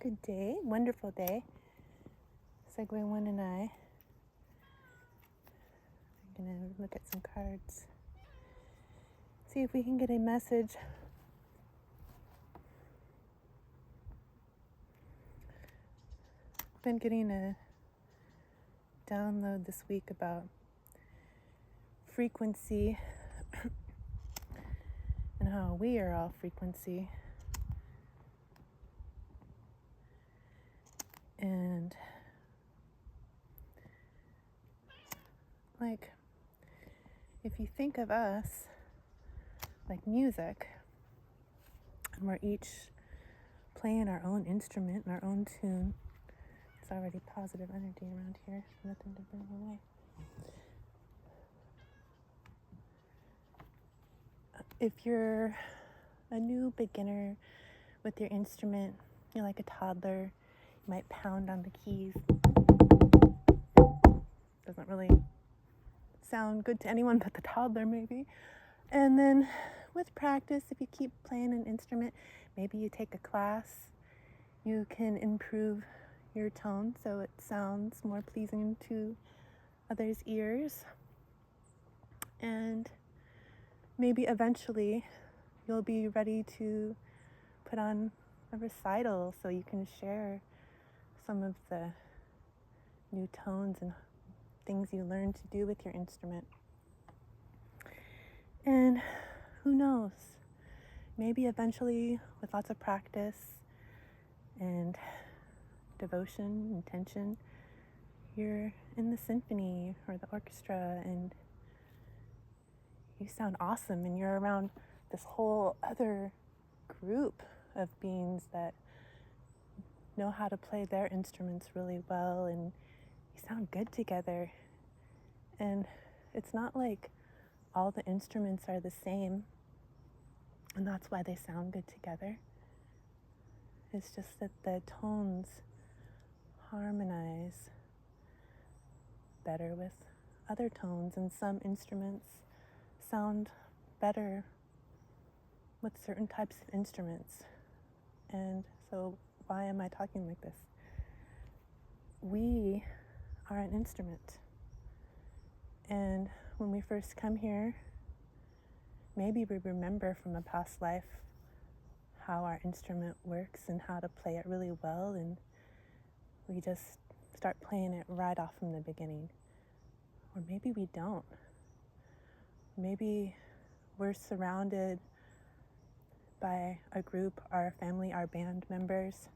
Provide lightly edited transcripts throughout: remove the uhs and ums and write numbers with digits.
Good day, wonderful day. Segue One and I are going to look at some cards. See if we can get a message. I've been getting a download this week about frequency and how we are all frequency. And like, if you think of us like music, and we're each playing our own instrument and our own tune. It's already positive energy around here, nothing to bring away. If you're a new beginner with your instrument, you're like a toddler, you might pound on the keys. Doesn't really sound good to anyone but the toddler, maybe. And then with practice, if you keep playing an instrument, maybe you take a class, you can improve your tone so it sounds more pleasing to others' ears. And maybe eventually you'll be ready to put on a recital so you can share some of the new tones and things you learn to do with your instrument. And who knows, maybe eventually with lots of practice and devotion, intention, you're in the symphony or the orchestra and you sound awesome and you're around this whole other group of beings that know how to play their instruments really well and you sound good together. And it's not like all the instruments are the same and that's why they sound good together. It's just that the tones harmonize better with other tones, and some instruments sound better with certain types of instruments. And so why am I talking like this? We are an instrument. And when we first come here, maybe we remember from a past life how our instrument works and how to play it really well, and we just start playing it right off from the beginning. Or maybe we don't. Maybe we're surrounded by a group, our family, our band members,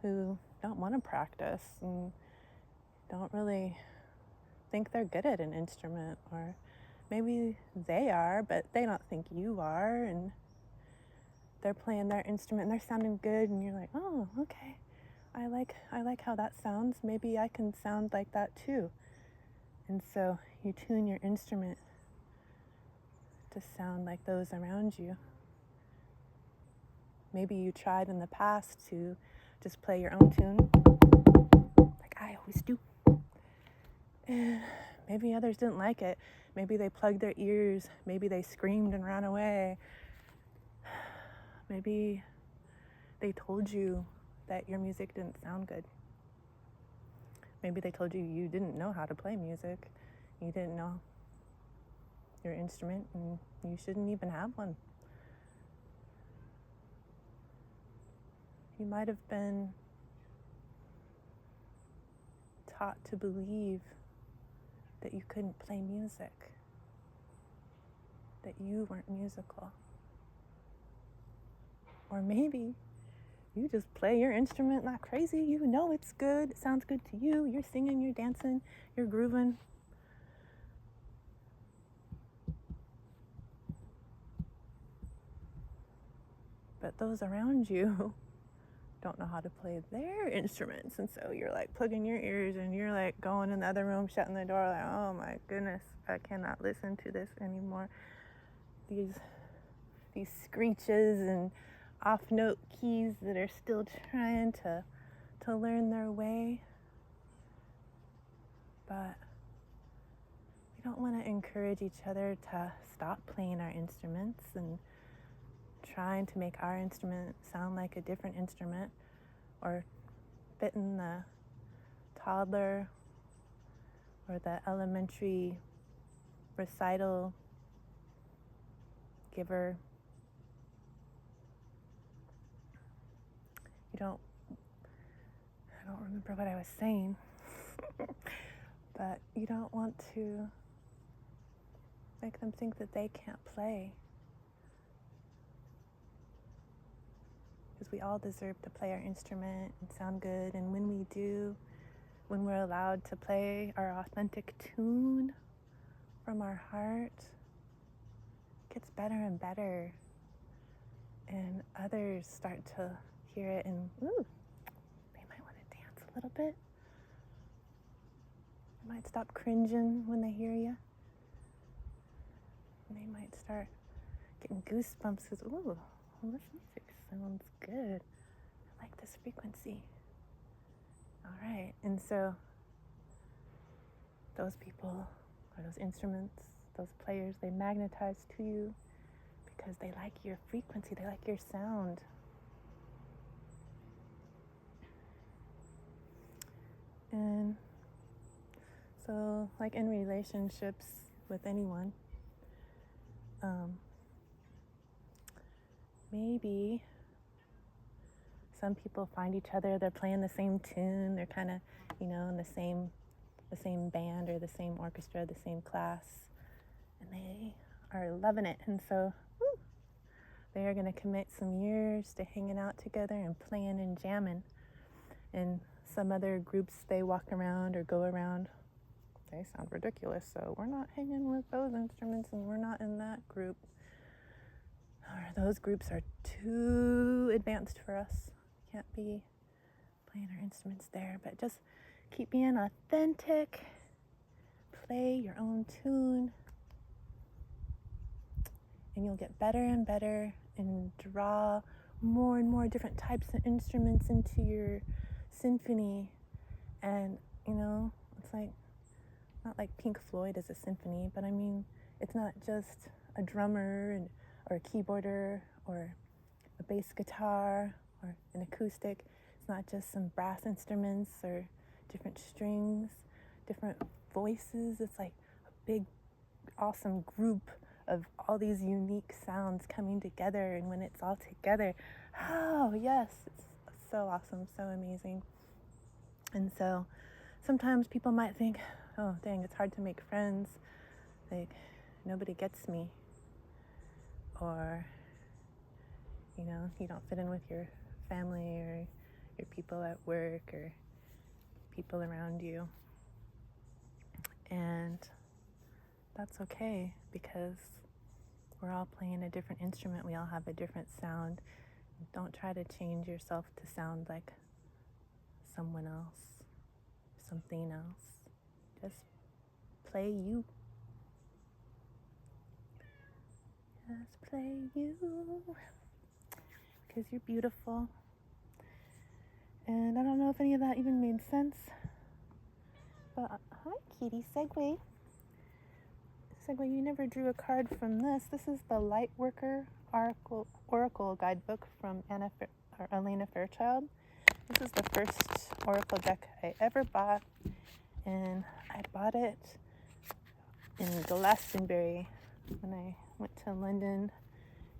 who don't want to practice and don't really think they're good at an instrument, or maybe they are, but they don't think you are, and they're playing their instrument and they're sounding good, and you're like, oh, okay, I like how that sounds. Maybe I can sound like that too. And so you tune your instrument to sound like those around you. Maybe you tried in the past to just play your own tune, like I always do. And maybe others didn't like it. Maybe they plugged their ears. Maybe they screamed and ran away. Maybe they told you that your music didn't sound good. Maybe they told you you didn't know how to play music. You didn't know your instrument and you shouldn't even have one. You might have been taught to believe that you couldn't play music, that you weren't musical. Or maybe you just play your instrument not crazy. You know it's good. It sounds good to you. You're singing, you're dancing, you're grooving. But those around you don't know how to play their instruments. And so you're like plugging your ears and you're like going in the other room, shutting the door like, oh my goodness, I cannot listen to this anymore. These screeches and off-note keys that are still trying to learn their way. But we don't want to encourage each other to stop playing our instruments and trying to make our instrument sound like a different instrument or fit in the toddler or the elementary recital giver. I don't remember what I was saying, but you don't want to make them think that they can't play. Because we all deserve to play our instrument and sound good, and when we do, when we're allowed to play our authentic tune from our heart, it gets better and better, and others start to hear it and they might want to dance a little bit. They might stop cringing when they hear you. And they might start getting goosebumps because, this music sounds good. I like this frequency. All right, and so those people or those instruments, those players, they magnetize to you because they like your frequency, they like your sound. And so, like in relationships with anyone, maybe some people find each other, they're playing the same tune, they're kind of, in the same band or the same orchestra, the same class, and they are loving it. And so they are going to commit some years to hanging out together and playing and jamming. And some other groups they walk around or go around, they sound ridiculous, so we're not hanging with those instruments and we're not in that group. Or those groups are too advanced for us. Can't be playing our instruments there, but just keep being authentic. Play your own tune, and you'll get better and better and draw more and more different types of instruments into your symphony. And it's like, not like Pink Floyd is a symphony, but I mean, it's not just a drummer or a keyboarder or a bass guitar or an acoustic. It's not just some brass instruments or different strings, different voices. It's like a big, awesome group of all these unique sounds coming together. And when it's all together, yes, it's so awesome, so amazing. And so sometimes people might think, oh, dang, it's hard to make friends. Like, nobody gets me. Or, you don't fit in with your family or your people at work or people around you. And that's okay, because we're all playing a different instrument. We all have a different sound. Don't try to change yourself to sound like someone else, something else. Just play you. Just play you, because you're beautiful. And I don't know if any of that even made sense, but hi, kitty. Segue. You never drew a card from this. This is the Lightworker Oracle Guidebook from Elena Fairchild. This is the first Oracle deck I ever bought, and I bought it in Glastonbury when I went to London.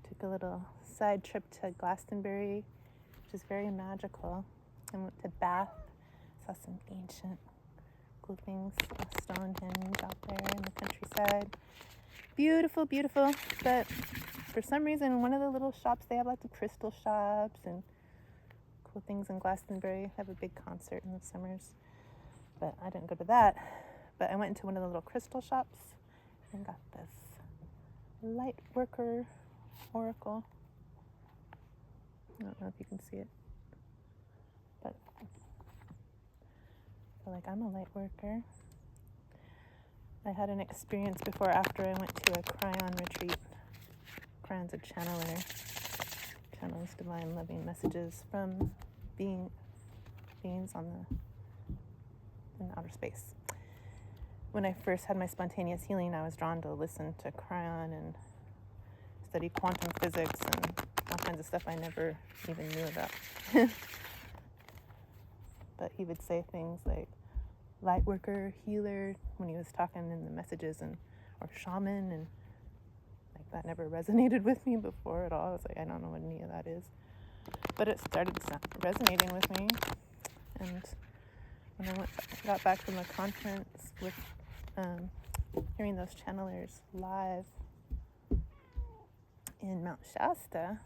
Took a little side trip to Glastonbury, which is very magical. I went to Bath, saw some ancient cool things, Stonehenge out there in the countryside. Beautiful, beautiful. But for some reason, one of the little shops, they have lots of crystal shops and cool things in Glastonbury. They have a big concert in the summers, but I didn't go to that. But I went into one of the little crystal shops and got this Lightworker Oracle. I don't know if you can see it, but I feel like I'm a light worker. I had an experience before after I went to a cryon retreat. Cryon's a channeler, channels divine loving messages from beings in outer space. When I first had my spontaneous healing, I was drawn to listen to cryon and study quantum physics and all kinds of stuff I never even knew about. But he would say things like light worker, healer, when he was talking in the messages, or shaman, and like that never resonated with me before at all. I was like, I don't know what any of that is. But it started resonating with me. And when I got back from the conference with hearing those channelers live in Mount Shasta,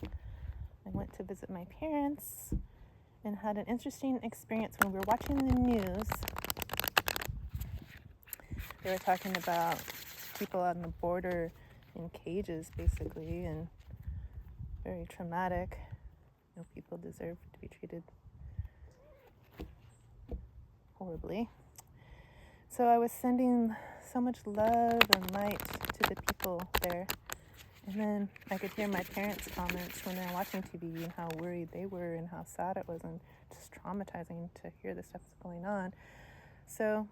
I went to visit my parents and had an interesting experience when we were watching the news. They were talking about people on the border in cages, basically, and very traumatic. You know, people deserve to be treated horribly. So I was sending so much love and light to the people there. And then I could hear my parents' comments when they were watching TV and how worried they were and how sad it was and just traumatizing to hear this stuff was going on. So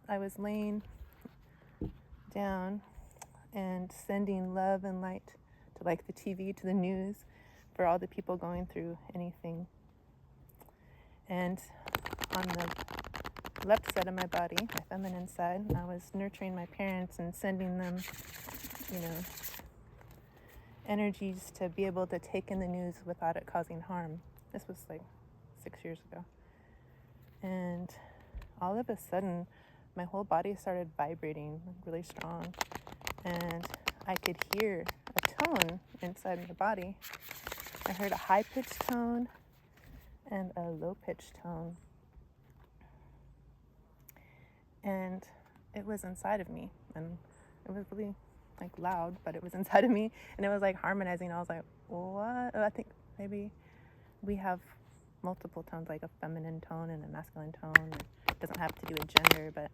I was laying down and sending love and light to like the TV, to the news, for all the people going through anything. And on the left side of my body, my feminine side, I was nurturing my parents and sending them, energies to be able to take in the news without it causing harm. This was like 6 years ago. And all of a sudden, my whole body started vibrating really strong. And I could hear a tone inside my body. I heard a high-pitched tone and a low-pitched tone. And it was inside of me. And it was really like loud, but it was inside of me, and it was like harmonizing. I was like, what? I think maybe we have multiple tones, like a feminine tone and a masculine tone. It doesn't have to do with gender, but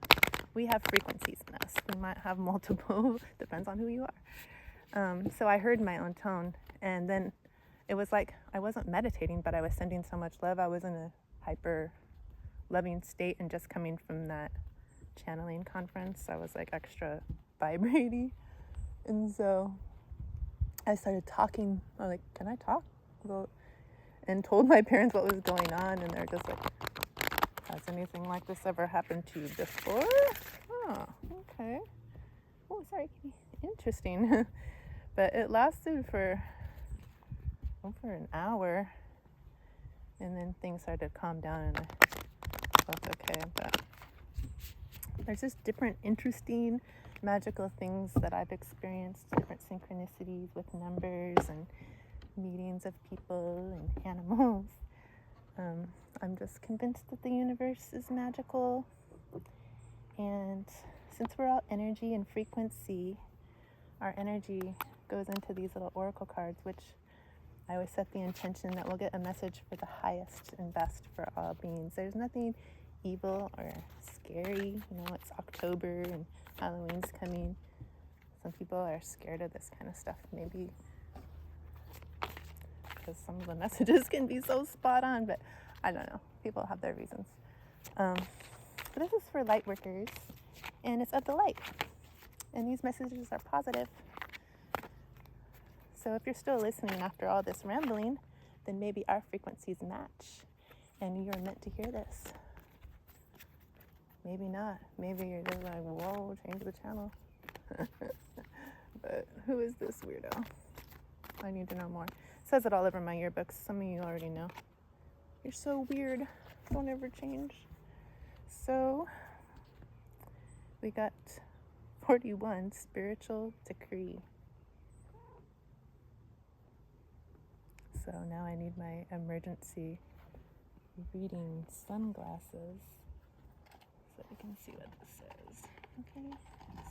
we have frequencies in us. We might have multiple, depends on who you are. So I heard my own tone, and then it was like I wasn't meditating, but I was sending so much love. I was in a hyper loving state, and just coming from that channeling conference, I was like extra vibrating. And so I started talking. I was like, can I talk? And told my parents what was going on, and they're just like, has anything like this ever happened to you before? Oh, okay. Oh, sorry, Kitty. Interesting. But it lasted for over an hour, and then things started to calm down, and I felt okay. But there's just different interesting magical things that I've experienced, different synchronicities with numbers and meetings of people and animals. I'm just convinced that the universe is magical, and since we're all energy and frequency, our energy goes into these little oracle cards, which I always set the intention that we'll get a message for the highest and best for all beings. There's nothing evil or scary. It's October and Halloween's coming. Some people are scared of this kind of stuff, maybe because some of the messages can be so spot on, but I don't know. People have their reasons. But this is for light workers, and it's of the light. And these messages are positive. So if you're still listening after all this rambling, then maybe our frequencies match, and you're meant to hear this. Maybe not. Maybe you're just like, whoa, change the channel. But who is this weirdo? I need to know more. It says it all over my yearbooks. Some of you already know. You're so weird. Don't ever change. So we got 41, spiritual decree. So now I need my emergency reading sunglasses so you can see what this says. Okay,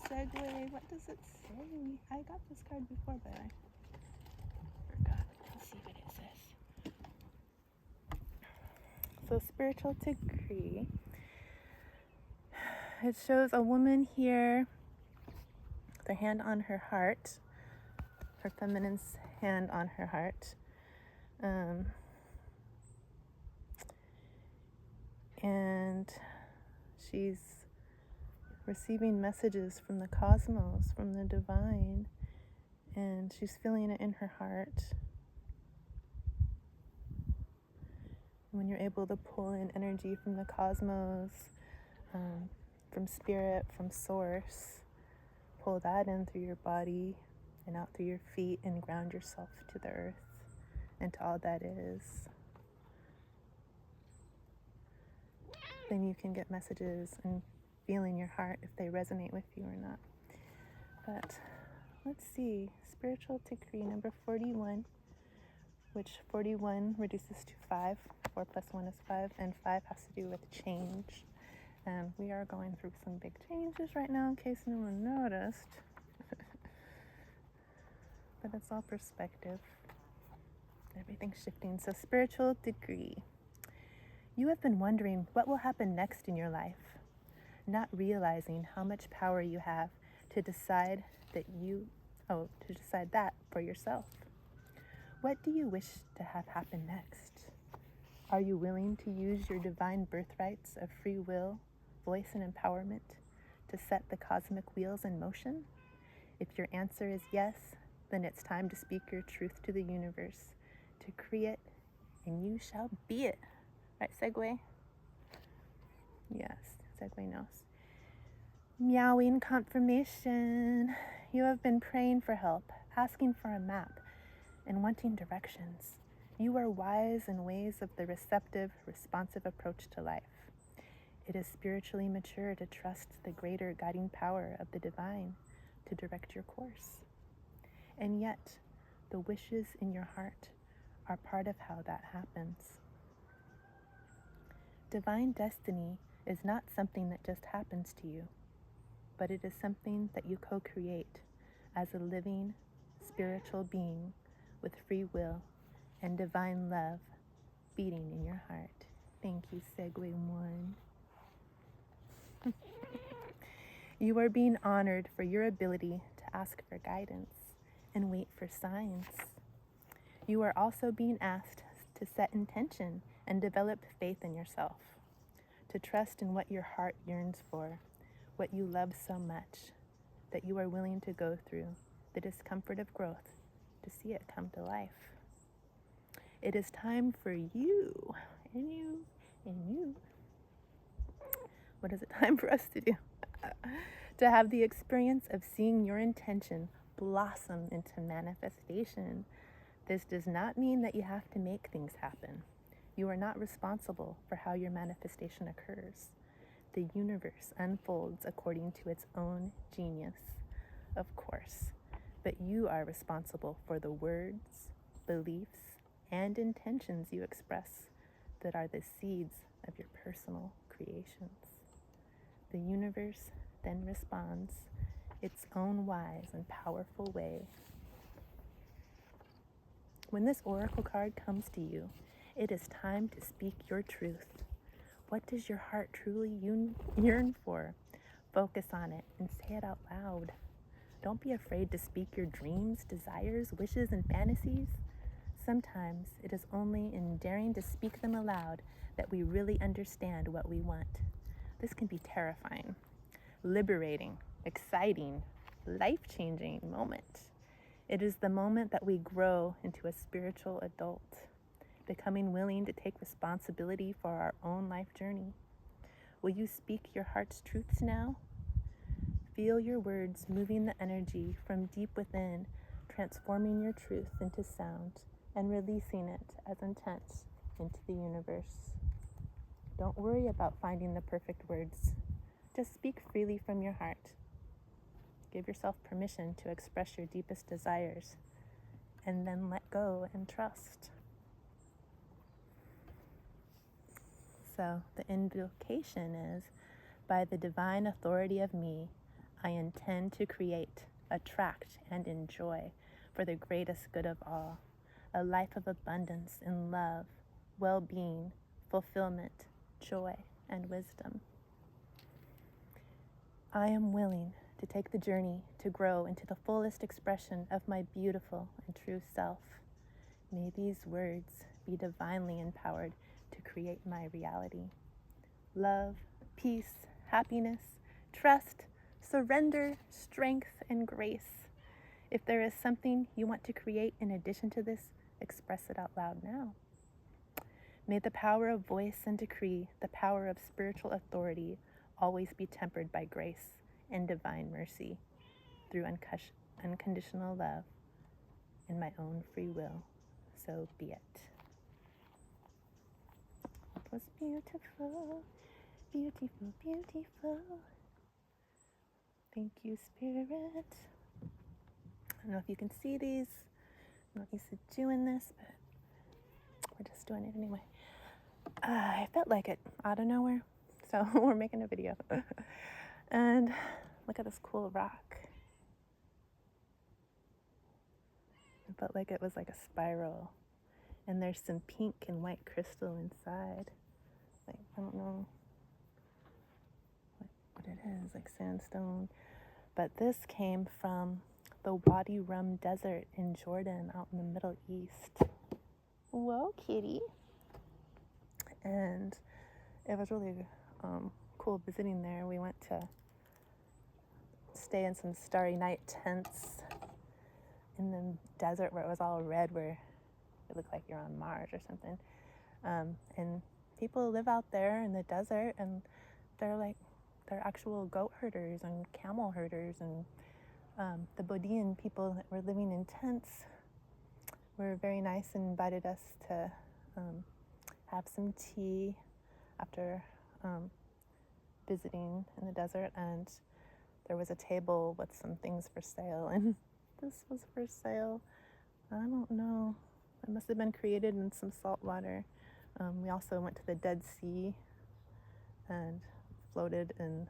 Segue, what does it say? I got this card before, but I forgot. Let's see what it says. So spiritual decree. It shows a woman here, their hand on her heart, her feminine's hand on her heart. And she's receiving messages from the cosmos, from the divine, and and she's feeling it in her heart. When you're able to pull in energy from the cosmos, from spirit, from source, pull that in through your body and out through your feet and ground yourself to the earth and to all that is. Then you can get messages and feel in your heart if they resonate with you or not. But let's see, spiritual decree number 41, which 41 reduces to 5. 4 plus 1 is 5, and 5 has to do with change. And we are going through some big changes right now, in case no one noticed. But it's all perspective. Everything's shifting. So spiritual decree. You have been wondering what will happen next in your life, not realizing how much power you have to decide that for yourself. What do you wish to have happen next? Are you willing to use your divine birthrights of free will, voice, and empowerment to set the cosmic wheels in motion? If your answer is yes, then it's time to speak your truth to the universe, to create, and you shall be it. Right, Segue? Yes, Segue knows. Meowing confirmation. You have been praying for help, asking for a map, and wanting directions. You are wise in ways of the receptive, responsive approach to life. It is spiritually mature to trust the greater guiding power of the divine to direct your course. And yet, the wishes in your heart are part of how that happens. Divine destiny is not something that just happens to you, but it is something that you co-create as a living, spiritual being with free will and divine love beating in your heart. Thank you, Segue One. You are being honored for your ability to ask for guidance and wait for signs. You are also being asked to set intention and develop faith in yourself, to trust in what your heart yearns for, what you love so much, that you are willing to go through the discomfort of growth to see it come to life. It is time for you, and you, and you. What is it time for us to do? To have the experience of seeing your intention blossom into manifestation. This does not mean that you have to make things happen. You are not responsible for how your manifestation occurs. The universe unfolds according to its own genius, of course, but you are responsible for the words, beliefs, and intentions you express that are the seeds of your personal creations. The universe then responds its own wise and powerful way. When this oracle card comes to you, it is time to speak your truth. What does your heart truly yearn for? Focus on it and say it out loud. Don't be afraid to speak your dreams, desires, wishes, and fantasies. Sometimes it is only in daring to speak them aloud that we really understand what we want. This can be terrifying, liberating, exciting, life-changing moment. It is the moment that we grow into a spiritual adult, becoming willing to take responsibility for our own life journey. Will you speak your heart's truths now? Feel your words moving the energy from deep within, transforming your truth into sound and releasing it as intent into the universe. Don't worry about finding the perfect words. Just speak freely from your heart. Give yourself permission to express your deepest desires, and then let go and trust. So the invocation is, by the divine authority of me, I intend to create, attract, and enjoy for the greatest good of all, a life of abundance in love, well-being, fulfillment, joy, and wisdom. I am willing to take the journey to grow into the fullest expression of my beautiful and true self. May these words be divinely empowered to create my reality. Love, peace, happiness, trust, surrender, strength, and grace. If there is something you want to create in addition to this, express it out loud now. May the power of voice and decree, the power of spiritual authority, always be tempered by grace and divine mercy through unconditional love and my own free will. So be it. It was beautiful, beautiful, beautiful. Thank you, Spirit. I don't know if you can see these. I'm not used to doing this, but we're just doing it anyway. I felt like it out of nowhere, so we're making a video. And look at this cool rock. It felt like it was like a spiral. And there's some pink and white crystal inside. Like, I don't know what it is, like sandstone. But this came from the Wadi Rum Desert in Jordan, out in the Middle East. Whoa, kitty. And it was really cool visiting there. We went to stay in some starry night tents in the desert where it was all red, where it looked like you're on Mars or something. And people live out there in the desert, and they're actual goat herders and camel herders. And the Bodian people that were living in tents were very nice and invited us to have some tea after visiting in the desert, and there was a table with some things for sale, and this was for sale. I don't know, it must have been created in some salt water. We also went to the Dead Sea and floated in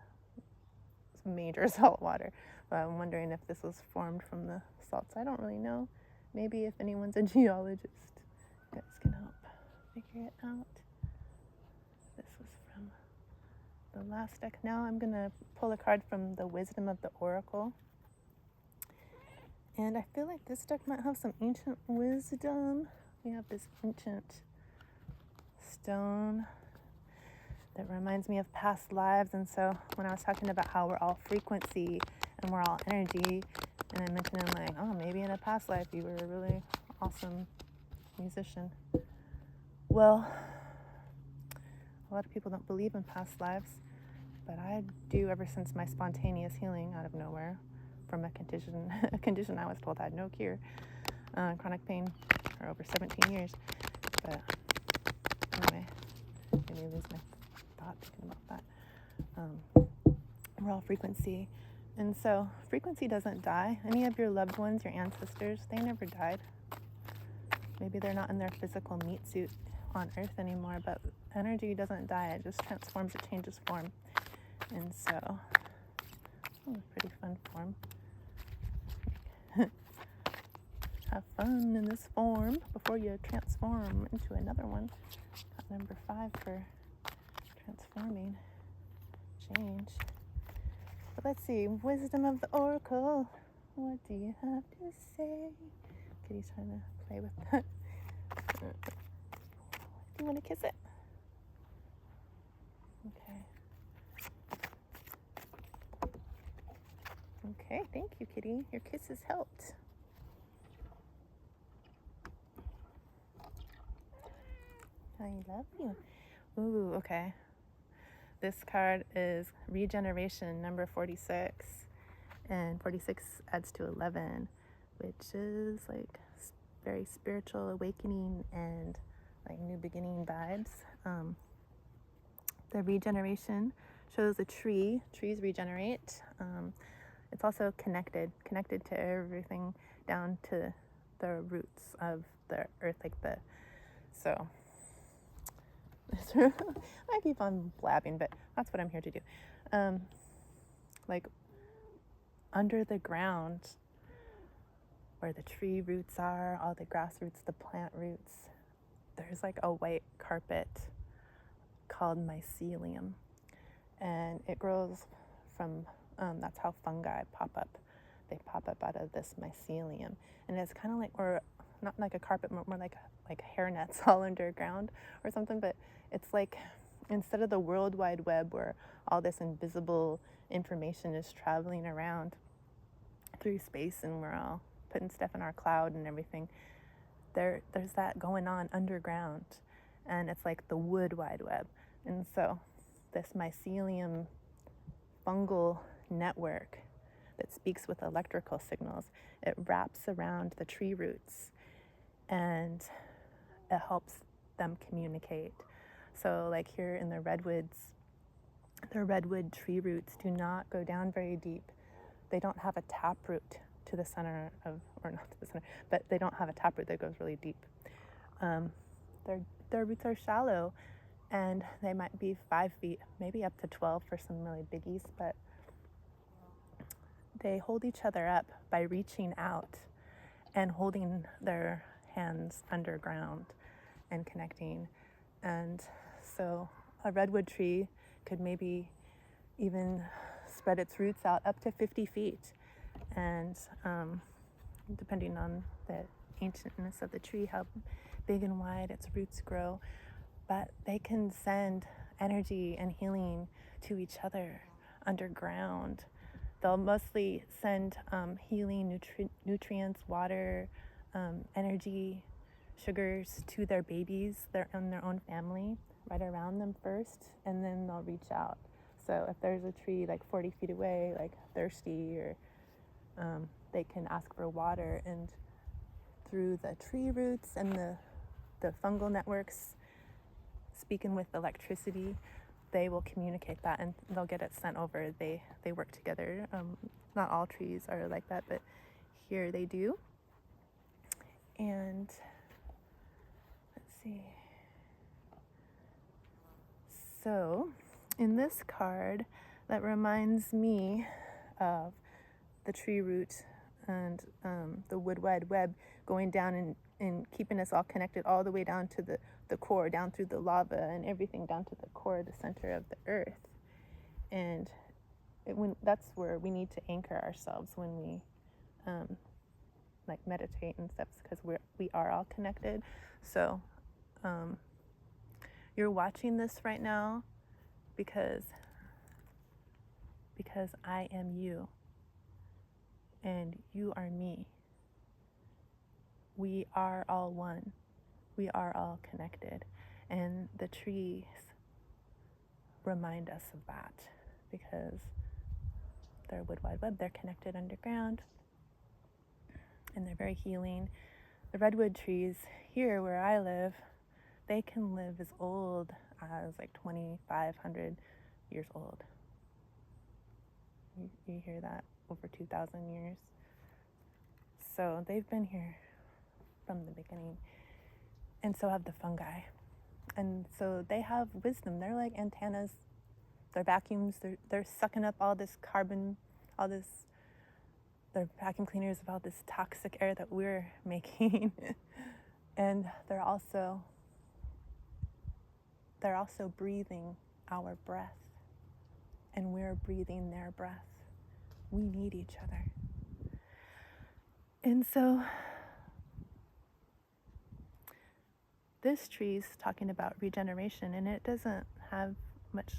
some major salt water, but I'm wondering if this was formed from the salts. I don't really know. Maybe if anyone's a geologist, you guys can help figure it out. This was from the last deck. Now I'm going to pull a card from the Wisdom of the Oracle. And I feel like this deck might have some ancient wisdom. We have this ancient stone that reminds me of past lives. And so when I was talking about how we're all frequency and we're all energy, and I mentioned like, oh, maybe in a past life you were a really awesome musician. Well, a lot of people don't believe in past lives, but I do ever since my spontaneous healing out of nowhere from a condition I was told had no cure, chronic pain for over 17 years. But anyway, maybe I lose my thought thinking about that. We're all frequency. And so frequency doesn't die. Any of your loved ones, your ancestors, they never died. Maybe they're not in their physical meat suit on Earth anymore, but energy doesn't die. It just transforms, it changes form. And so, a pretty fun form. Have fun in this form before you transform into another one. Got number 5 for transforming, change. But let's see, Wisdom of the Oracle. What do you have to say? Kitty's trying to play with that. Do you want to kiss it? Okay. Okay, thank you, kitty. Your kisses helped. I love you. Ooh, okay. This card is Regeneration, number 46. And 46 adds to 11, which is like very spiritual awakening and like new beginning vibes. The regeneration shows a tree. Trees regenerate. It's also connected to everything down to the roots of the earth, so I keep on blabbing, but that's what I'm here to do. Like under the ground where the tree roots are, all the grass roots, the plant roots, there's like a white carpet called mycelium, and it grows from that's how fungi pop up. They pop up out of this mycelium, and it's kind of like, or not like a carpet, more like hairnets all underground or something. But it's like, instead of the World Wide Web where all this invisible information is traveling around through space and we're all putting stuff in our cloud and everything, there's that going on underground, and it's like the wood wide web. And so this mycelium fungal network that speaks with electrical signals, it wraps around the tree roots and it helps them communicate. So like here in the redwoods, the redwood tree roots do not go down very deep. They don't have a taproot to the center of, or not to the center, but they don't have a taproot that goes really deep. Their roots are shallow, and they might be 5 feet, maybe up to 12 for some really biggies, but they hold each other up by reaching out and holding their hands underground and connecting. And so a redwood tree could maybe even spread its roots out up to 50 feet. And depending on the ancientness of the tree, how big and wide its roots grow, but they can send energy and healing to each other underground. They'll mostly send healing nutrients, water, energy, sugars to their babies, their own family, right around them first, and then they'll reach out. So if there's a tree like 40 feet away, like thirsty, or they can ask for water, and through the tree roots and the fungal networks, speaking with electricity, they will communicate that and they'll get it sent over. They work together. Not all trees are like that, but here they do. And let's see. So in this card, that reminds me of the tree root and the wood wide web going down and keeping us all connected all the way down to the core, down through the lava and everything down to the core, the center of the earth. And that's where we need to anchor ourselves when we like meditate and stuff, because we are all connected. So you're watching this right now because I am you and you are me. We are all one. We are all connected. And the trees remind us of that because they're wood wide web. They're connected underground and they're very healing. The redwood trees here where I live, they can live as old as like 2,500 years old. You hear that? Over 2,000 years. So they've been here from the beginning. And so have the fungi. And so they have wisdom. They're like antennas. They're vacuums. They're sucking up all this carbon, they're vacuum cleaners of all this toxic air that we're making. And they're also breathing our breath. And we're breathing their breath. We need each other. And so this tree's talking about regeneration, and it doesn't have much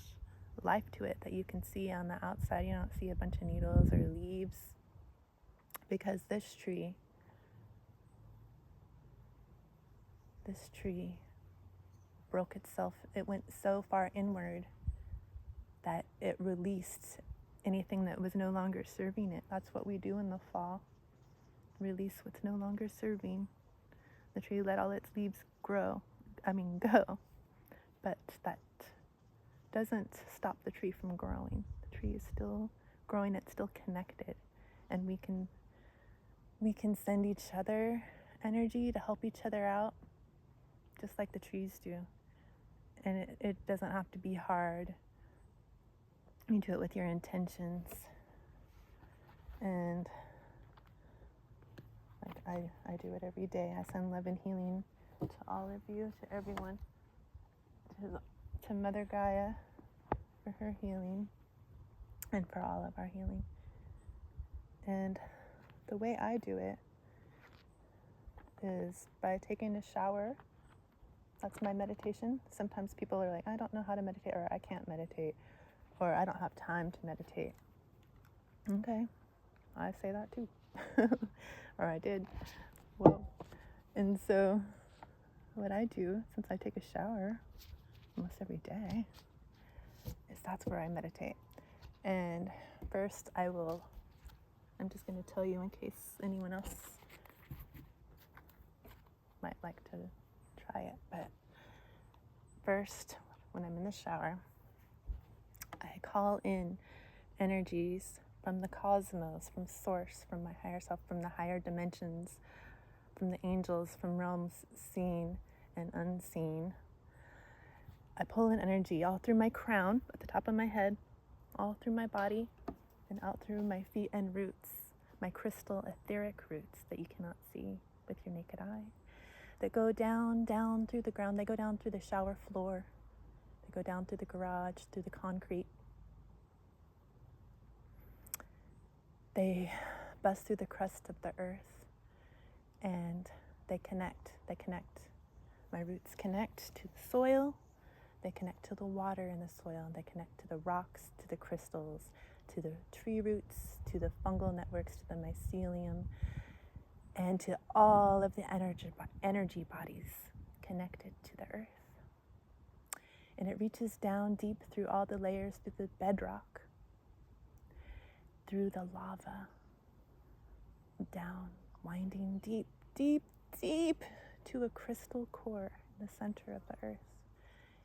life to it that you can see on the outside. You don't see a bunch of needles or leaves, because this tree broke itself. It went so far inward that it released anything that was no longer serving it. That's what we do in the fall. Release what's no longer serving. The tree let all its leaves go. But that doesn't stop the tree from growing. The tree is still growing, it's still connected. And we can send each other energy to help each other out, just like the trees do. And it doesn't have to be hard. You do it with your intentions. And like I do it every day. I send love and healing to all of you, to everyone, to Mother Gaia for her healing and for all of our healing. And the way I do it is by taking a shower. That's my meditation. Sometimes people are like, I don't know how to meditate, or I can't meditate, or I don't have time to meditate. Okay, I say that too. or I did. Well, and so what I do, since I take a shower almost every day, is that's where I meditate. And first I'm just going to tell you in case anyone else might like to try it. But first, when I'm in the shower, I call in energies from the cosmos, from source, from my higher self, from the higher dimensions, from the angels, from realms seen and unseen. I pull in energy all through my crown, at the top of my head, all through my body, and out through my feet and roots, my crystal etheric roots that you cannot see with your naked eye, that go down through the ground. They go down through the shower floor. They go down through the garage, through the concrete. They bust through the crust of the earth, and they connect. My roots connect to the soil. They connect to the water in the soil. They connect to the rocks, to the crystals, to the tree roots, to the fungal networks, to the mycelium, and to all of the energy bodies connected to the earth. And it reaches down deep through all the layers, through the bedrock, through the lava, down, winding deep to a crystal core in the center of the earth.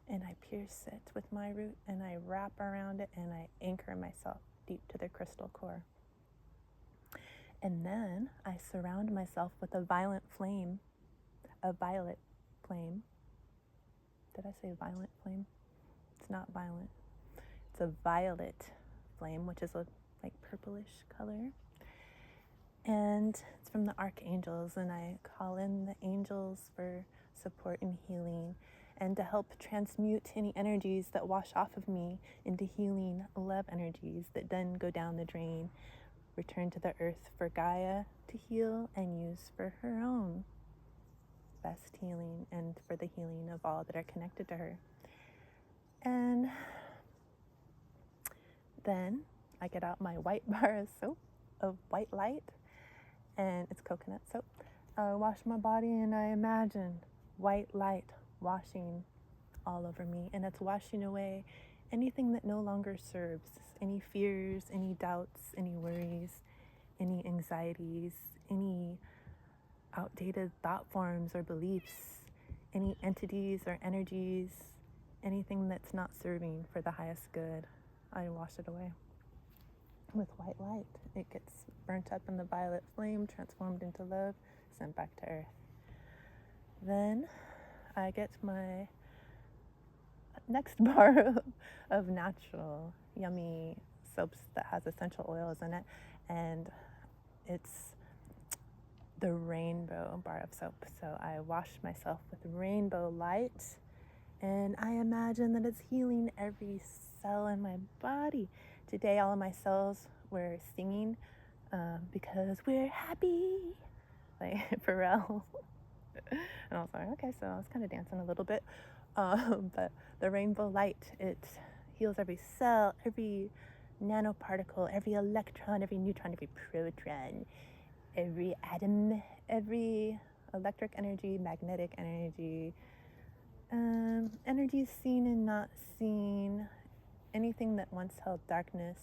And I pierce it with my root, and I wrap around it, and I anchor myself deep to the crystal core. And then I surround myself with a violet flame. Did I say violet flame? It's not violet. It's a violet flame, which is a like purplish color. And it's from the archangels, and I call in the angels for support and healing, and to help transmute any energies that wash off of me into healing love energies that then go down the drain, return to the earth for Gaia to heal and use for her own best healing and for the healing of all that are connected to her. And then I get out my white bar of soap, of white light, and it's coconut soap. I wash my body, and I imagine white light washing all over me, and it's washing away anything that no longer serves, any fears, any doubts, any worries, any anxieties, any outdated thought forms or beliefs, any entities or energies, anything that's not serving for the highest good. I wash it away with white light. It gets burnt up in the violet flame, transformed into love, sent back to earth. Then I get my next bar of natural, yummy soaps that has essential oils in it, and it's the rainbow bar of soap. So I wash myself with rainbow light, and I imagine that it's healing every cell in my body. Today, all of my cells were singing because we're happy, like Pharrell. And I was like, okay, so I was kind of dancing a little bit. But the rainbow light, it heals every cell, every nanoparticle, every electron, every neutron, every proton, every atom, every electric energy, magnetic energy, energy seen and not seen. Anything that once held darkness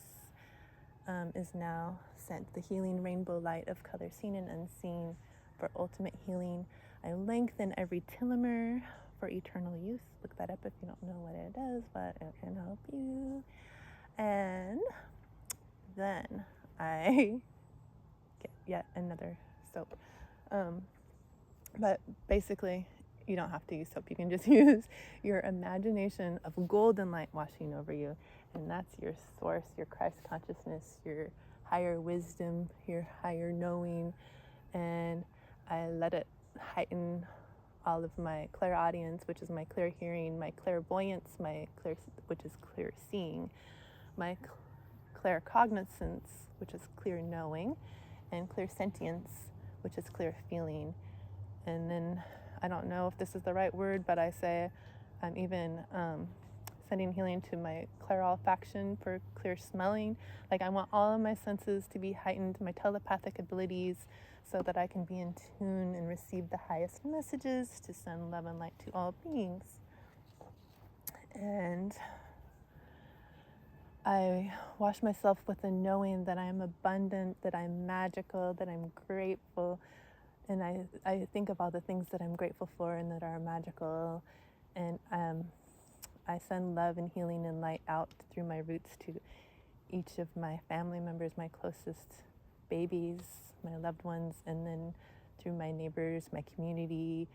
is now sent the healing rainbow light of color seen and unseen for ultimate healing. I lengthen every telomere for eternal youth. Look that up if you don't know what it does, but it can help you. And then I get yet another soap. But basically, you don't have to use soap. You can just use your imagination of golden light washing over you. And that's your source, your Christ consciousness, your higher wisdom, your higher knowing. And I let it heighten all of my clairaudience, which is my clear hearing, my clairvoyance, which is clear seeing, my claircognizance, which is clear knowing, and clairsentience, which is clear feeling. And then I don't know if this is the right word, but I say I'm even sending healing to my clairolfaction for clear smelling. Like, I want all of my senses to be heightened, my telepathic abilities, so that I can be in tune and receive the highest messages to send love and light to all beings. And I wash myself with the knowing that I'm abundant, that I'm magical, that I'm grateful. And I think of all the things that I'm grateful for and that are magical. And I send love and healing and light out through my roots to each of my family members, my closest babies, my loved ones, and then through my neighbors, my community,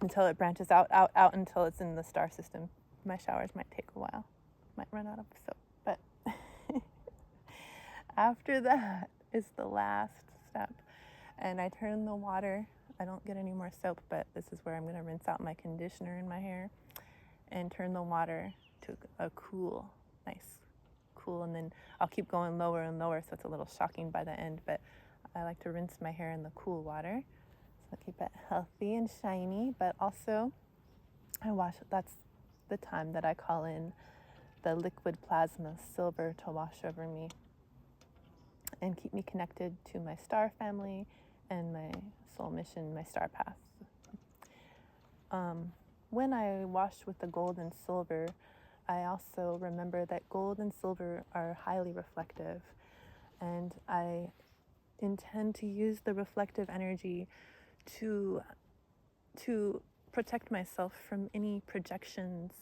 until it branches out until it's in the star system. My showers might take a while, might run out of soap, but after that is the last step. And I turn the water. I don't get any more soap, but this is where I'm going to rinse out my conditioner in my hair and turn the water to a cool, nice cool, and then I'll keep going lower and lower, so it's a little shocking by the end, but I like to rinse my hair in the cool water, so keep it healthy and shiny. But also I wash, that's the time that I call in the liquid plasma silver to wash over me and keep me connected to my star family and my soul mission, my star path. When I wash with the gold and silver, I also remember that gold and silver are highly reflective, and I intend to use the reflective energy to protect myself from any projections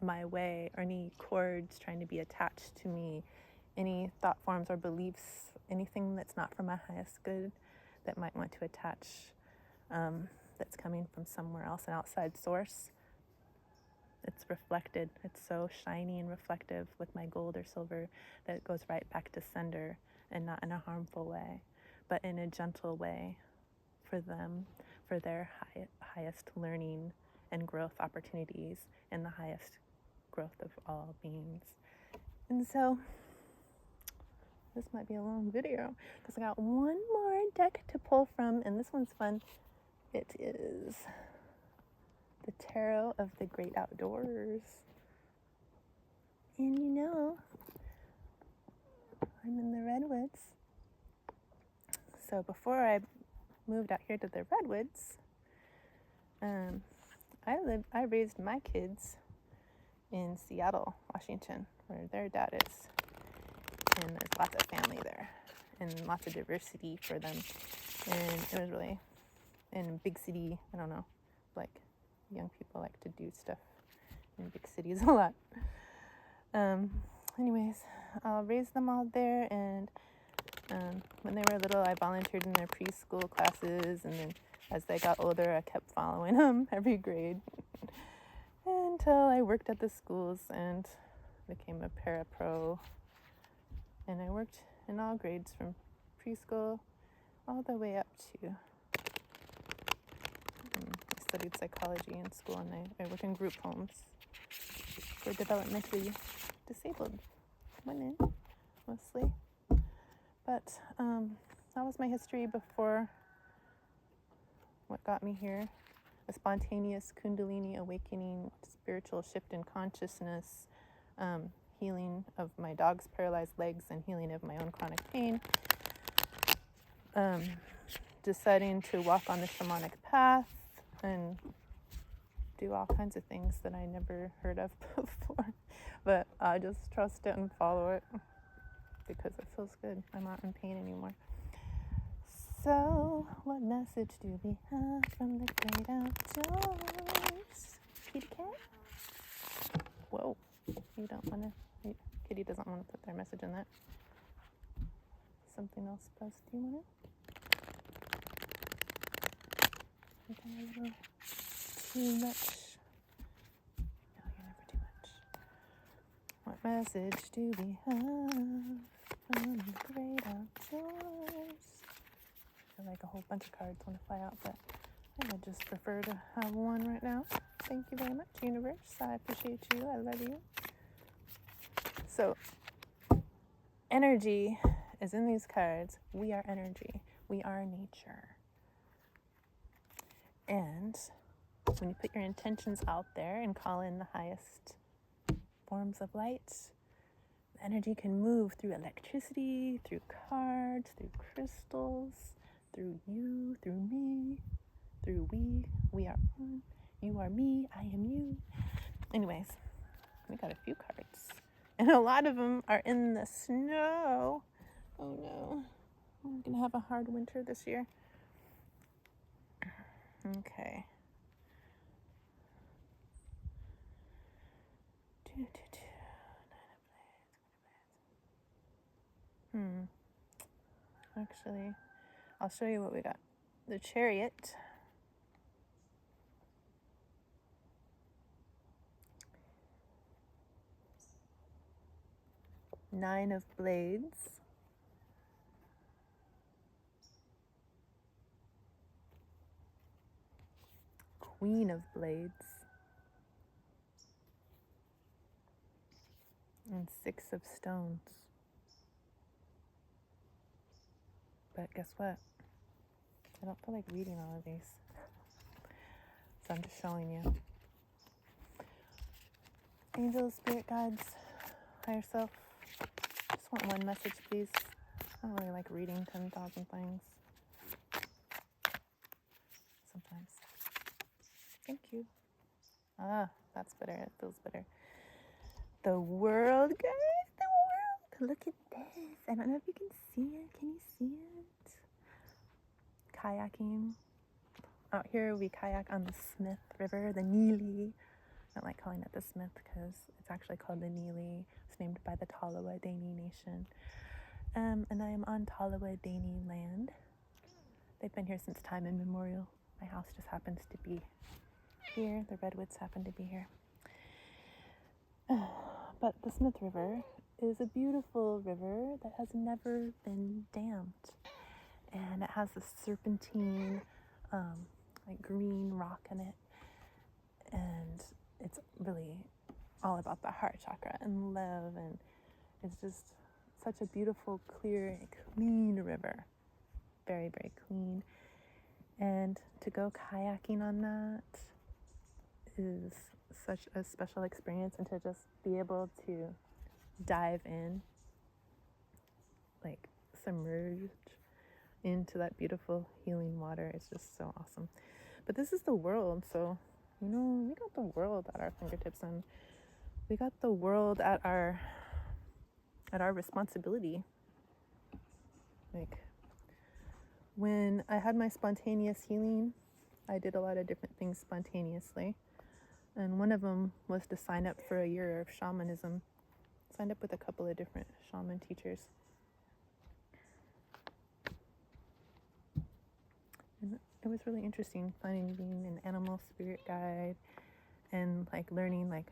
my way, or any cords trying to be attached to me, any thought forms or beliefs, anything that's not for my highest good that might want to attach, that's coming from somewhere else, an outside source. It's reflected. It's so shiny and reflective with my gold or silver that it goes right back to sender, and not in a harmful way, but in a gentle way for them, for their highest learning and growth opportunities, and the highest growth of all beings. And so this might be a long video because I got one more deck to pull from, and this one's fun. It is the Tarot of the Great Outdoors. And you know, I'm in the Redwoods. So before I moved out here to the Redwoods, I raised my kids in Seattle, Washington, where their dad is. And there's lots of family there and lots of diversity for them. And it was really, in a big city, I don't know, like, young people like to do stuff in big cities a lot. Anyways, I'll raise them all there, and when they were little, I volunteered in their preschool classes, and then as they got older, I kept following them every grade until I worked at the schools and became a parapro. And I worked in all grades from preschool all the way up to, I studied psychology in school, and I work in group homes for developmentally disabled women, mostly. But that was my history before what got me here. A spontaneous Kundalini awakening, spiritual shift in consciousness, healing of my dog's paralyzed legs, and healing of my own chronic pain. Deciding to walk on the shamanic path and do all kinds of things that I never heard of before. But I just trust it and follow it because it feels good. I'm not in pain anymore. So, what message do we have from the great outdoors? Kitty cat? Whoa, you don't want to, Kitty doesn't want to put their message in that. Something else, Buzz, do you want it? Something a little too much. No, you're never too much. What message do we have from the great outdoors? I feel like a whole bunch of cards want to fly out, but I would just prefer to have one right now. Thank you very much, universe. I appreciate you. I love you. So, energy is in these cards. We are energy. We are nature. And when you put your intentions out there and call in the highest forms of light, the energy can move through electricity, through cards, through crystals, through you, through me, through we. We are one. You are me. I am you. Anyways, we got a few cards. And a lot of them are in the snow. Oh no. I'm going to have a hard winter this year. Okay. Actually, I'll show you what we got. The Chariot. Nine of Blades. Queen of Blades. And Six of Stones. But guess what? I don't feel like reading all of these. So I'm just showing you. Angels, spirit guides, higher self. Just want one message, please. I don't really like reading 10,000 things. Sometimes. Thank you. Ah, that's better. It feels better. The world, guys. The world. Look at this. I don't know if you can see it. Can you see it? Kayaking. Out here we kayak on the Smith River, the Neely. I don't like calling it the Smith because it's actually called the Neely. It's named by the Tolowa Dani Nation. And I am on Tolowa Dani land. They've been here since time immemorial. My house just happens to be here. The redwoods happen to be here. But the Smith River is a beautiful river that has never been dammed. And it has a serpentine, like green rock in it. And it's really all about the heart chakra and love. And it's just such a beautiful, clear, clean river. Very, very clean. And to go kayaking on that is such a special experience, and to just be able to dive in, like submerge into that beautiful healing water is just so awesome. But this is the world, so we got the world at our fingertips, and we got the world at our responsibility. Like when I had my spontaneous healing, I did a lot of different things spontaneously. And one of them was to sign up for a year of shamanism. Signed up with a couple of different shaman teachers. And it was really interesting finding being an animal spirit guide and like learning like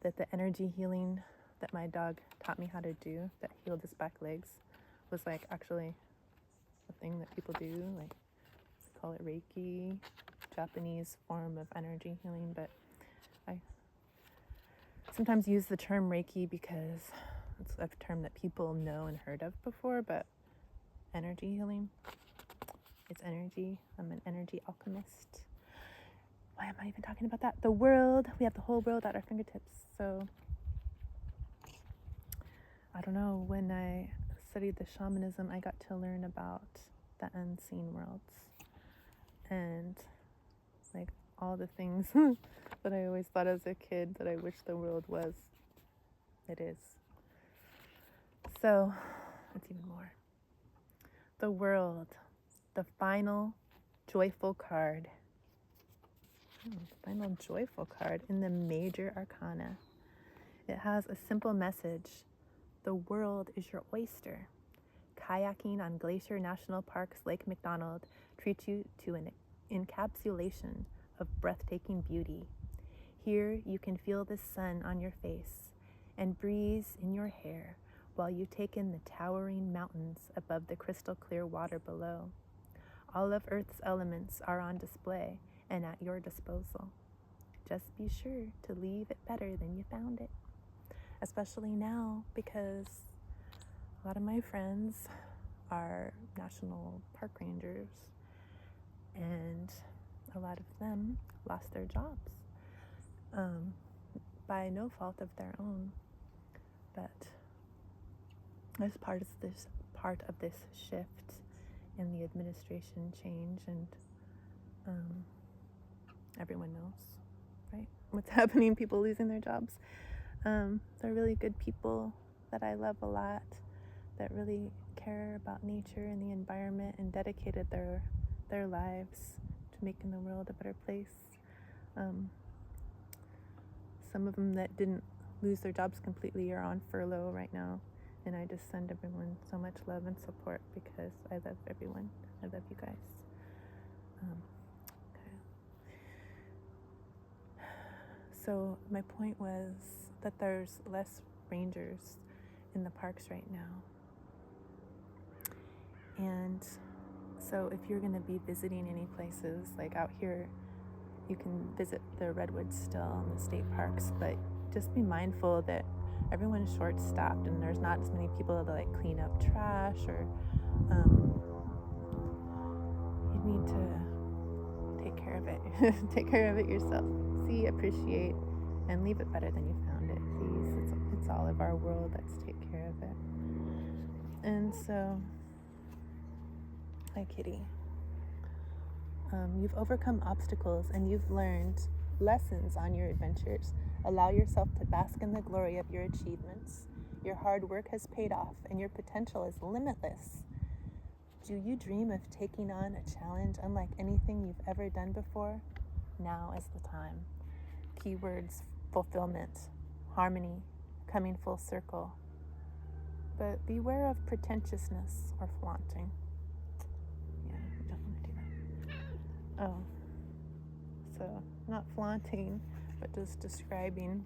that the energy healing that my dog taught me how to do that healed his back legs was like actually a thing that people do. Like they call it Reiki, Japanese form of energy healing, but I sometimes use the term Reiki because it's a term that people know and heard of before, but energy healing, it's energy. I'm an energy alchemist. Why am I even talking about that? The world, we have the whole world at our fingertips. So I don't know, when I studied the shamanism, I got to learn about the unseen worlds and like all the things that I always thought as a kid that I wish the world was. It is. So it's even more. The world, the final joyful card. The final joyful card in the major arcana. It has a simple message. The world is your oyster. Kayaking on Glacier National Park's Lake McDonald treats you to an encapsulation of breathtaking beauty. Here you can feel the sun on your face and breeze in your hair while you take in the towering mountains above the crystal clear water below. All of Earth's elements are on display and at your disposal. Just be sure to leave it better than you found it. Especially now, because a lot of my friends are national park rangers, and a lot of them lost their jobs by no fault of their own, but as part of this shift in the administration change, and everyone knows, right, what's happening, people losing their jobs. They're really good people that I love a lot, that really care about nature and the environment and dedicated their lives to making the world a better place. Some of them that didn't lose their jobs completely are on furlough right now, and I just send everyone so much love and support because I love everyone. I love you guys. Okay. So my point was that there's less rangers in the parks right now. And so if you're going to be visiting any places, like out here, you can visit the redwoods still in the state parks, but just be mindful that everyone's short-staffed and there's not as many people to like clean up trash, or you need to take care of it. Take care of it yourself. See, appreciate, and leave it better than you found it, please. It's all of our world. Let's take care of it. And so, hi kitty. You've overcome obstacles and you've learned lessons on your adventures. Allow yourself to bask in the glory of your achievements. Your hard work has paid off and your potential is limitless. Do you dream of taking on a challenge unlike anything you've ever done before? Now is the time. Keywords: fulfillment, harmony, coming full circle. But beware of pretentiousness or flaunting. Yeah, we don't want to do that. Oh, so not flaunting, but just describing,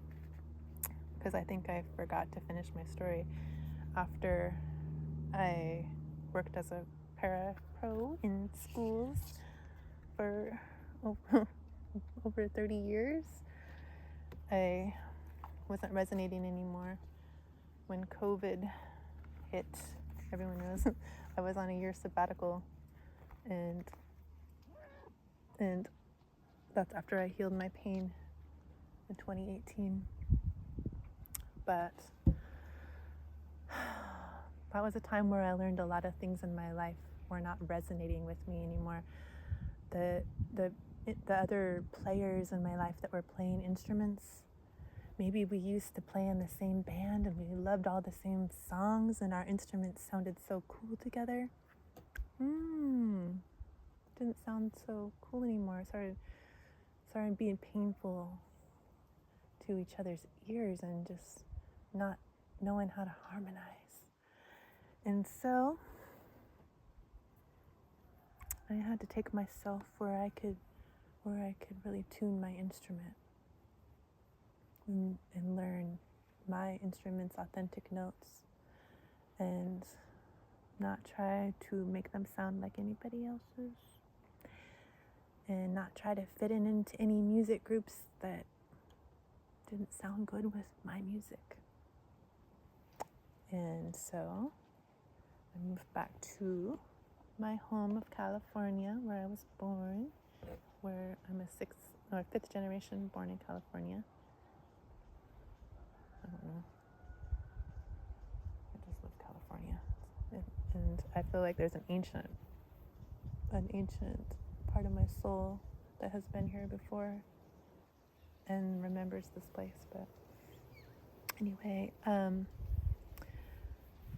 because I think I forgot to finish my story. After I worked as a para-pro in schools for over 30 years, I wasn't resonating anymore. When COVID hit, everyone knows, I was on a year sabbatical, and that's after I healed my pain in 2018. But that was a time where I learned a lot of things in my life were not resonating with me anymore. The other players in my life that were playing instruments, maybe we used to play in the same band and we loved all the same songs and our instruments sounded so cool together. Didn't sound so cool anymore. Started being painful to each other's ears and just not knowing how to harmonize. And so I had to take myself where I could really tune my instrument and learn my instrument's authentic notes and not try to make them sound like anybody else's, and not try to fit into any music groups that didn't sound good with my music. And so I moved back to my home of California, where I was born, where I'm a fifth generation born in California. I don't know. I just love California. And I feel like there's an ancient part of my soul that has been here before and remembers this place. But anyway,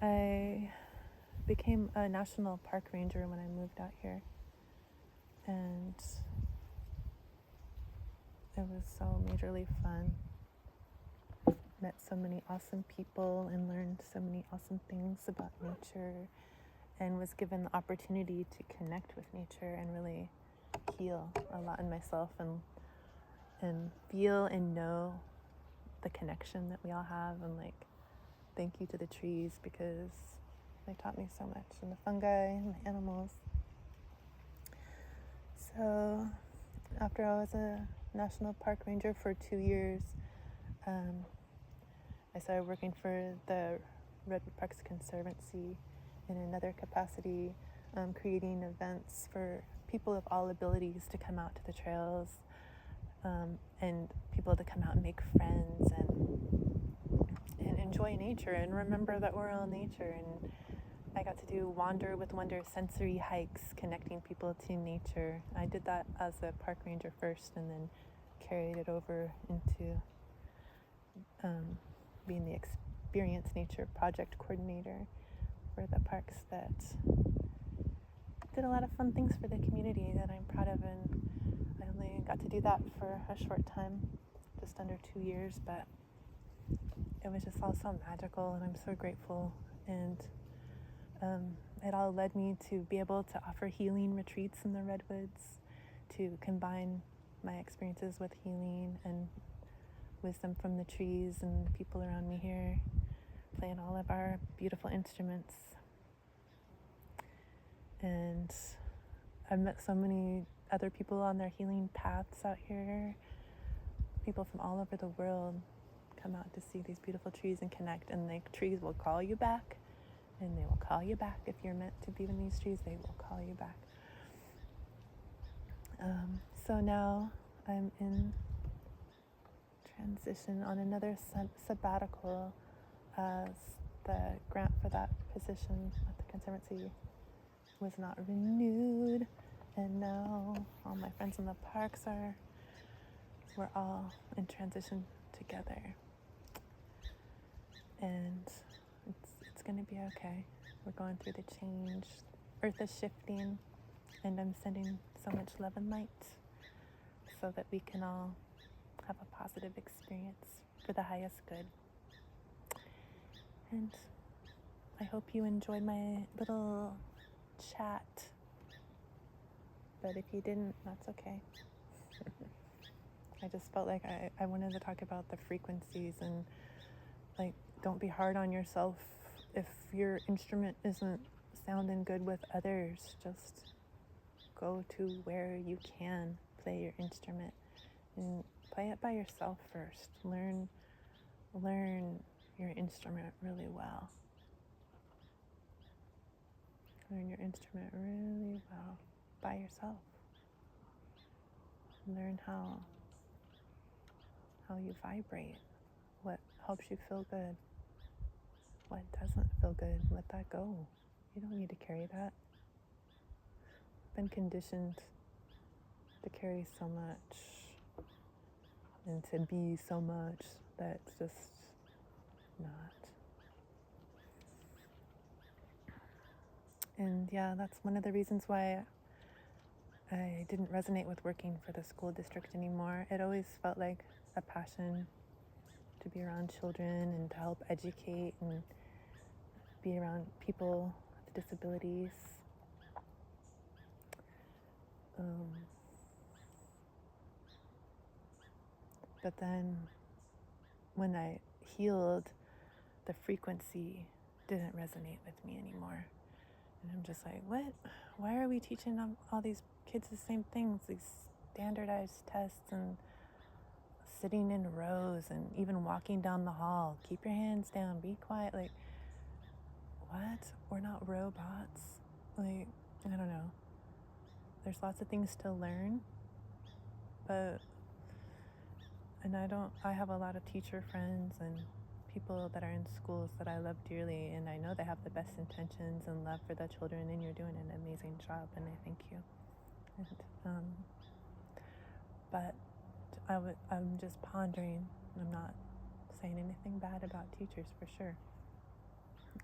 I became a national park ranger when I moved out here, and it was so majorly fun. Met so many awesome people and learned so many awesome things about nature, and was given the opportunity to connect with nature and really heal a lot in myself and feel and know the connection that we all have. And like, thank you to the trees because they taught me so much, and the fungi and the animals. So after I was a national park ranger for 2 years, I started working for the Redwood Parks Conservancy in another capacity, creating events for people of all abilities to come out to the trails, and people to come out and make friends and enjoy nature and remember that we're all nature. And I got to do Wander with Wonder sensory hikes, connecting people to nature. I did that as a park ranger first, and then carried it over into being the Experience Nature project coordinator for the parks that did a lot of fun things for the community that I'm proud of. And I only got to do that for a short time, just under 2 years, but it was just all so magical, and I'm so grateful. And it all led me to be able to offer healing retreats in the Redwoods, to combine my experiences with healing and wisdom from the trees and the people around me here, playing all of our beautiful instruments. And I've met so many other people on their healing paths out here. People from all over the world come out to see these beautiful trees and connect, and the trees will call you back, and they will call you back. If you're meant to be in these trees, they will call you back. So now I'm in transition on another sabbatical, as the grant for that position at the Conservancy was not renewed, and now all my friends in the parks we're all in transition together, and it's gonna be okay. We're going through the change. Earth is shifting, and I'm sending so much love and light so that we can all have a positive experience for the highest good. And I hope you enjoyed my little chat, but if you didn't, that's okay. I just felt like I wanted to talk about the frequencies, and like, don't be hard on yourself if your instrument isn't sounding good with others. Just go to where you can play your instrument and play it by yourself first. Learn your instrument really well. Learn your instrument really well by yourself. Learn how you vibrate, what helps you feel good, what doesn't feel good. Let that go. You don't need to carry that. I've been conditioned to carry so much and to be so much that's just not. And yeah, that's one of the reasons why I didn't resonate with working for the school district anymore. It always felt like a passion to be around children and to help educate and be around people with disabilities. But then when I healed, the frequency didn't resonate with me anymore. And I'm just like, what? Why are we teaching all these kids the same things, these standardized tests, and sitting in rows, and even walking down the hall? Keep your hands down, be quiet. Like, what? We're not robots. Like, I don't know. There's lots of things to learn, but, and I have a lot of teacher friends and people that are in schools that I love dearly, and I know they have the best intentions and love for the children, and you're doing an amazing job, and I thank you. And, but I'm just pondering. I'm not saying anything bad about teachers, for sure,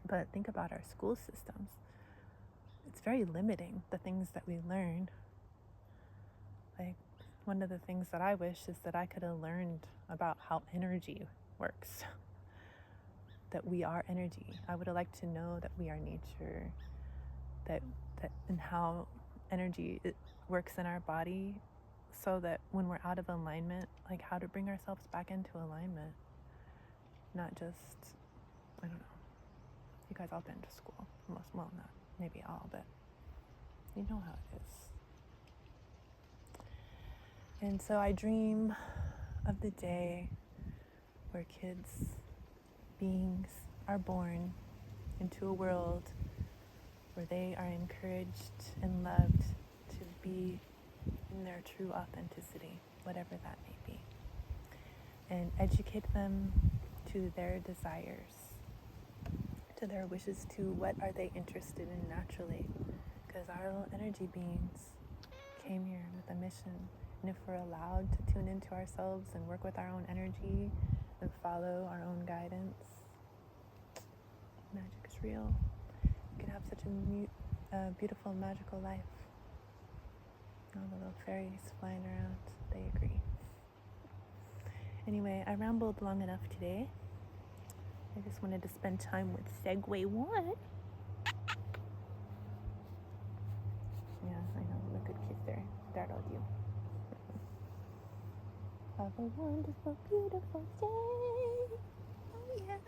but think about our school systems. It's very limiting, the things that we learn. Like, one of the things that I wish is that I could have learned about how energy works. That we are energy. I would have liked to know that we are nature, that and how energy works in our body, so that when we're out of alignment, like how to bring ourselves back into alignment. Not just, I don't know. You guys all been to school. Well, not maybe all, but you know how it is. And so I dream of the day where kids, beings, are born into a world where they are encouraged and loved to be their true authenticity, whatever that may be, and educate them to their desires, to their wishes, to what are they interested in naturally, because our little energy beings came here with a mission. And if we're allowed to tune into ourselves and work with our own energy and follow our own guidance, magic is real. We can have such a beautiful, magical life. All the little fairies flying around, they agree. Anyway, I rambled long enough today. I just wanted to spend time with Segue One. Yeah, I know, I'm a good kid there. Startled you. Have a wonderful, beautiful day. Oh yeah.